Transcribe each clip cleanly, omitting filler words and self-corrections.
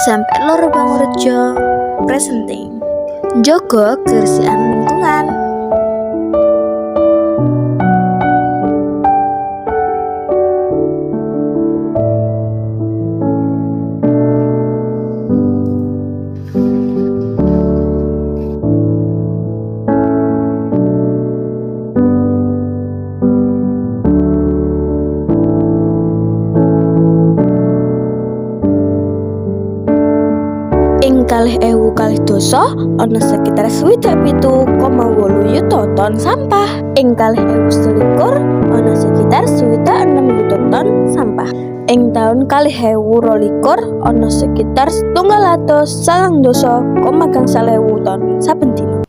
SMP Loro Bangurejo presenting Njogo kebersihan lingkungan. Ing 2022 ana sekitar 27,8 yuta ton sampah. Ing 2021 ana sekitar 6 yuta ton sampah. Ing taun 2022 ana sekitar 192,1 ton saben dina.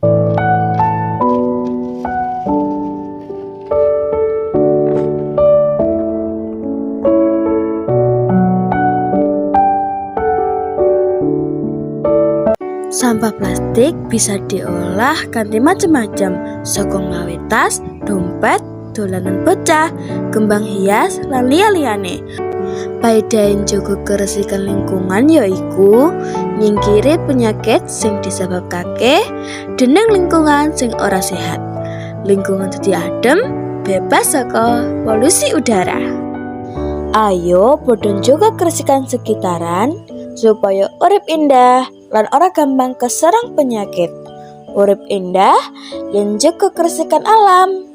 Sampah plastik bisa diolah kanthi macam-macam, saka nggawe tas, dompet, dolanan bocah, kembang hias, lan liya-liyane. Paedahe njaga kebersihan lingkungan yaiku nyingkiri penyakit sing disebabake dening lingkungan sing ora sehat. Lingkungan dadi adem, bebas saka polusi udara. Ayo padha njaga kebersihan sekitaran supaya urip indah lan ora gampang keserang penyakit. Urip indah yen njaga kebersihan alam.